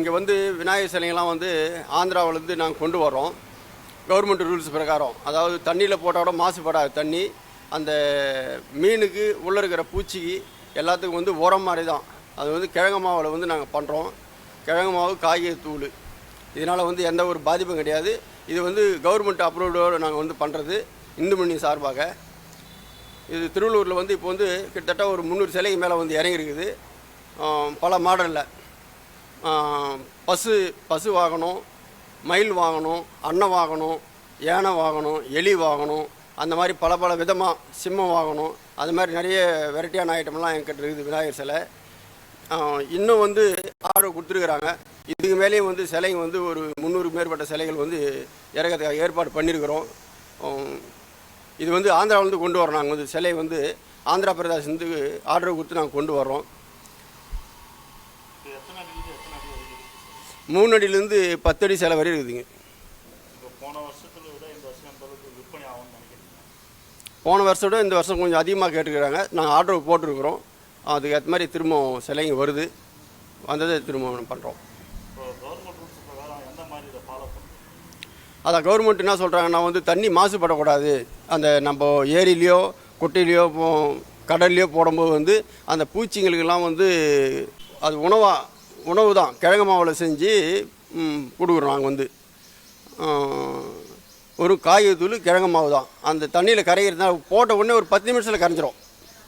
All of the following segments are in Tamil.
இங்கே வந்து விநாயகர் சிலைங்கள்லாம் வந்து ஆந்திராவிலேருந்து நாங்கள் கொண்டு வரோம். கவர்மெண்ட் ரூல்ஸ் பிரகாரம், அதாவது தண்ணியில் போட்டால் கூட மாசுபடாது தண்ணி. அந்த மீனுக்கு உள்ளே இருக்கிற பூச்சிக்கு எல்லாத்துக்கும் வந்து உரம் மாதிரி தான். அது வந்து கிழங்கு மாவில் வந்து நாங்கள் பண்ணுறோம். கிழங்கு மாவு, காய்கறி தூள், இதனால் வந்து எந்த ஒரு பாதிப்பும் கிடையாது. இது வந்து கவர்மெண்ட் அப்ரூவ்டோடு நாங்கள் வந்து பண்ணுறது இந்து மணி சார்பாக. இது திருவள்ளூரில் வந்து இப்போ வந்து கிட்டத்தட்ட ஒரு 300 சிலைக்கு மேலே வந்து இறங்கியிருக்குது. பல மாடலில் பசு வாங்கணும், மயில் வாங்கணும், அன்னை வாங்கணும், யானை வாங்கணும், எலி வாங்கணும், அந்த மாதிரி பல விதமாக சிம்மம் வாங்கணும். அது மாதிரி நிறைய வெரைட்டியான ஐட்டம்லாம் என்கிட்ட இருக்குது விநாயகர் சிலை. இன்னும் வந்து ஆர்டர் கொடுத்துருக்குறாங்க. இதுக்கு மேலேயும் வந்து சிலைங்க வந்து ஒரு 300க்கு மேற்பட்ட சிலைகள் வந்து இறக்கிறதுக்காக ஏற்பாடு பண்ணியிருக்கிறோம். இது வந்து ஆந்திராவிலேருந்து கொண்டு வரோம். நாங்கள் வந்து சிலை வந்து ஆந்திரா பிரதேசத்துக்கு ஆர்டர் கொடுத்து நாங்கள் கொண்டு வரோம். 3 அடியிலேருந்து 10 அடி சிலை வரை இருக்குதுங்க. போன வருஷத்தோட இந்த வருஷம் கொஞ்சம் அதிகமாக கேட்டுக்கிறாங்க. நாங்கள் ஆர்டர் போட்டிருக்கிறோம். அதுக்கேற்ற மாதிரி திரும்ப சிலைங்க வருது. வந்ததை திரும்ப பண்ணுறோம். அதான் கவர்மெண்ட் என்ன சொல்கிறாங்கன்னா வந்து தண்ணி மாசுபடக்கூடாது. அந்த நம்ம ஏரியிலையோ குட்டையிலையோ கடல்லையோ போடும்போது வந்து அந்த பூச்சிங்களுக்கெல்லாம் வந்து அது உணவு தான். கிழங்கு மாவில் செஞ்சு கொடுக்குறோம். நாங்கள் வந்து ஒரு காய்கறி தூள், கிழங்கு மாவு தான். அந்த தண்ணியில் கரைகிறதுனால போட்ட உடனே ஒரு 10 நிமிஷத்தில் கரைஞ்சிரும்.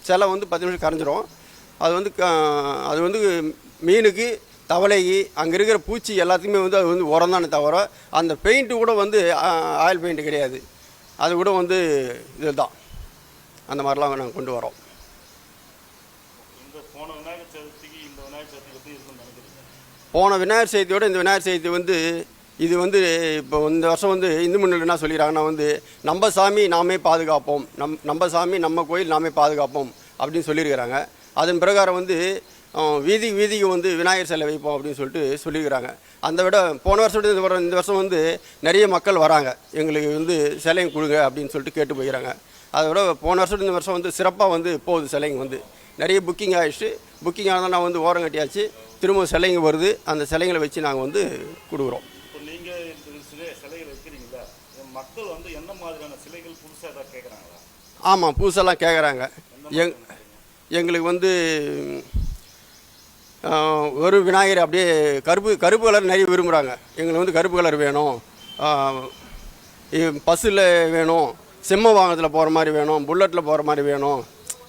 சிலை வந்து 10 நிமிஷம் கரைஞ்சிரும். அது வந்து மீனுக்கு, தவளைக்கு, அங்கே இருக்கிற பூச்சி எல்லாத்துக்குமே வந்து அது வந்து உரம் தானே தவிர அந்த பெயிண்ட்டு கூட வந்து ஆயில் பெயிண்ட்டு கிடையாது. அது கூட வந்து இது தான். அந்த மாதிரிலாம் நாங்கள் கொண்டு வரோம். போன விநாயகர் சதுர்த்தியோட இந்த விநாயகர் சதுர்த்தி வந்து இது வந்து இப்போ இந்த வருஷம் வந்து இந்து முன்னணி என்ன சொல்லிக்கிறாங்கன்னா வந்து நம்ம சாமி நாமே பாதுகாப்போம், நம்ம சாமி நம்ம கோயில் நாமே பாதுகாப்போம் அப்படின்னு சொல்லியிருக்கிறாங்க. அதன் பிரகாரம் வந்து வீதிக்கு வந்து விநாயகர் சிலை வைப்போம் அப்படின்னு சொல்லியிருக்கிறாங்க. அந்த விட போன வருஷம் இந்த வருஷம் வந்து நிறைய மக்கள் வராங்க. எங்களுக்கு வந்து சிலைங்க கொடுங்க அப்படின்னு சொல்லிட்டு கேட்டு போய்கிறாங்க. அதை விட போன வருஷம் இந்த வருஷம் வந்து சிறப்பாக வந்து போகுது. சிலைங்க வந்து நிறைய புக்கிங் ஆகிடுச்சு. புக்கிங் ஆனால் நான் வந்து ஓரம் கட்டியாச்சு. திரும்ப சிலைங்க வருது. அந்த சிலைங்களை வச்சு நாங்கள் வந்து கொடுக்குறோம். நீங்கள் சிலைகள் வைக்கிறீங்களா? மக்கள் வந்து எந்த மாதிரியான சிலைகள் புதுசாக தான் கேட்குறாங்களா? ஆமாம், புதுசெல்லாம் கேட்குறாங்க. எங்களுக்கு வந்து ஒரு விநாயகர் அப்படியே கருப்பு கலர் நிறைய விரும்புகிறாங்க. எங்களுக்கு வந்து கருப்பு கலர் வேணும், பஸ்ஸில் வேணும், சிம்ம வாகனத்தில் போகிற மாதிரி வேணும், புல்லட்டில் போகிற மாதிரி வேணும்.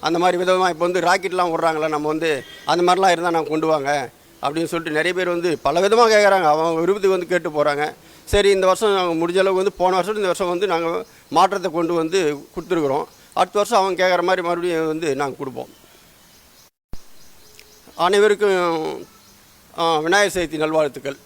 அந்த மாதிரி விதமாக இப்போ வந்து ராக்கெட்லாம் விட்றாங்களே, நம்ம வந்து அந்த மாதிரிலாம் இருந்தால் நாங்கள் கொண்டு வாங்க அப்படின்னு சொல்லிட்டு நிறைய பேர் வந்து பல விதமாக கேட்குறாங்க. அவங்க விருப்பத்துக்கு வந்து கேட்டு போகிறாங்க. சரி, இந்த வருஷம் நாங்கள் முடிஞ்ச அளவுக்கு வந்து போன வருஷம் இந்த வருஷம் வந்து நாங்கள் மாற்றத்தை கொண்டு வந்து கொடுத்துருக்குறோம். அடுத்த வருஷம் அவங்க கேட்குற மாதிரி மறுபடியும் வந்து நாங்கள் கொடுப்போம். அனைவருக்கும் விநாயகர் சதுர்த்தி நல்வாழ்த்துக்கள்.